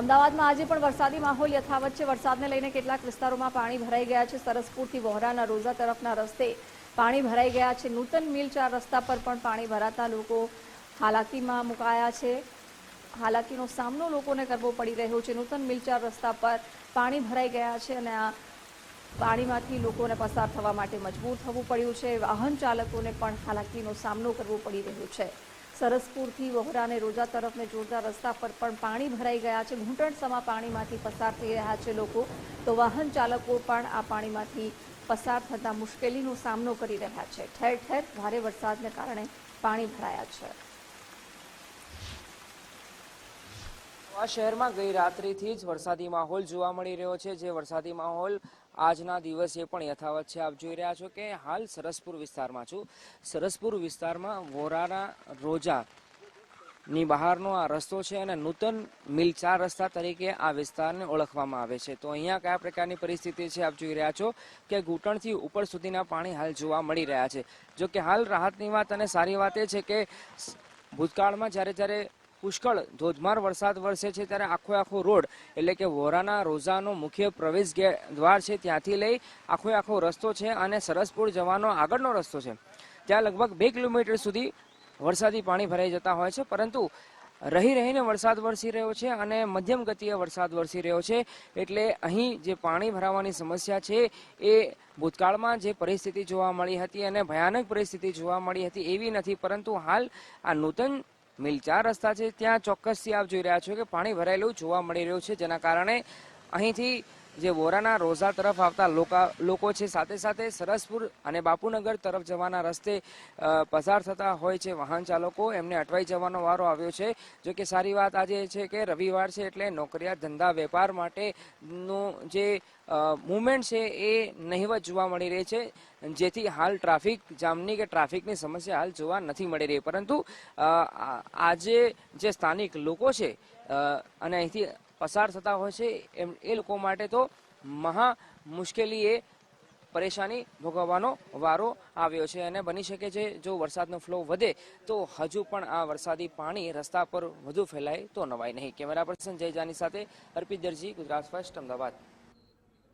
અમદાવાદમાં આજે પણ વરસાદી માહોલ યથાવત છે। વરસાદને લઈને કેટલાક વિસ્તારોમાં પાણી ભરાઈ ગયા છે। સરસપુરથી વહોરાના રોજા તરફના રસ્તે પાણી ભરાઈ ગયા છે। નૂતન મિલ 4 રસ્તા પર પણ પાણી ભરાતા લોકો હાલાકીમાં મુકાયા છે। હાલાકીનો સામનો લોકોને કરવો પડી રહ્યો છે। નૂતન મિલ 4 રસ્તા પર પાણી ભરાઈ ગયા છે અને આ પાણીમાંથી લોકોને પસાર થવા માટે મજબૂર થવું પડ્યું છે। વાહન ચાલકોને પણ હાલાકીનો સામનો કરવો પડી રહ્યો છે। સરસપુરથી વહોરા અને રોજા તરફને જોડતા રસ્તા પર પણ પાણી ભરાઈ ગયા છે। ઘૂંટણસમા પાણીમાંથી પસાર થઈ રહ્યા છે લોકો, તો વાહન ચાલકો પણ આ પાણીમાંથી પસાર થતા મુશ્કેલીનો સામનો કરી રહ્યા છે। ઠેર ઠેર ભારે વરસાદને કારણે પાણી ભરાયા છે। આ શહેરમાં ગઈ રાત્રિથી જ વરસાદી માહોલ જોવા મળી રહ્યો છે। જે વરસાદી માહોલ આજના દિવસે પણ યથાવત છે। આપ જોઈ રહ્યા છો કે હાલ સરસપુર વિસ્તારમાં છું। સરસપુર વિસ્તારમાં વોરાના રોજાની બહારનો આ રસ્તો છે અને નૂતન મિલ 4 રસ્તા તરીકે આ વિસ્તારને ઓળખવામાં આવે છે। તો અહીંયા કયા પ્રકારની પરિસ્થિતિ છે આપ જોઈ રહ્યા છો કે ઘૂંટણથી ઉપર સુધીના પાણી હાલ જોવા મળી રહ્યા છે। જો કે હાલ રાહતની વાત અને સારી વાત એ છે કે ભૂતકાળમાં જ્યારે પુષ્કળ ધોધમાર વરસાદ વરસે છે ત્યારે આખો રોડ એટલે કે વોરાના રોજાનો મુખ્ય પ્રવેશ દ્વાર છે ત્યાંથી લઈ આખો રસ્તો છે અને સરસપુર જવાનો આગળનો રસ્તો છે ત્યાં લગભગ 2 કિલોમીટર સુધી વરસાદી પાણી ભરાઈ જતા હોય છે। પરંતુ રહીને વરસાદ વરસી રહ્યો છે અને મધ્યમ ગતિએ વરસાદ વરસી રહ્યો છે એટલે અહીં જે પાણી ભરાવાની સમસ્યા છે એ ભૂતકાળમાં જે પરિસ્થિતિ જોવા મળી હતી અને ભયાનક પરિસ્થિતિ જોવા મળી હતી એવી નથી। પરંતુ હાલ આ નૂતન મિલ 4 રસ્તા છે ત્યાં ચોક્કસથી આપ જોઈ રહ્યા છો કે પાણી ભરાયેલું જોવા મળી રહ્યું છે, જેના કારણે અહીંથી જે વોરાના રોજા તરફ આવતા લોકો છે સાથે સાથે સરસપુર અને બાપુનગર તરફ જવાના રસ્તે પસાર થતા હોય છે વાહન ચાલકો, એમને અટવાઈ જવાનો વારો આવ્યો છે। જો કે સારી વાત આજે છે કે રવિવાર છે એટલે નોકરિયાત ધંધા વેપાર માટેનું જે મુવમેન્ટ છે એ નહિવત જોવા મળી રહી છે, જેથી હાલ ટ્રાફિક જામની કે ટ્રાફિકની સમસ્યા હાલ જોવા નથી મળી રહી। પરંતુ આજે જે સ્થાનિક લોકો છે અને અહીંથી પસાર થતા હોય છે એ લોકો માટે તો મહા મુશ્કેલી એ પરેશાની ભોગવવાનો વારો આવ્યો છે અને બની શકે છે જો વરસાદનો ફ્લો વધે તો હજુ પણ આ વરસાદી પાણી રસ્તા પર વધુ ફેલાય તો નવાય નહીં। કેમેરા પર્સન જય જાની સાથે અર્પિત દરજી, ગુજરાત ફર્સ્ટ, અમદાવાદ।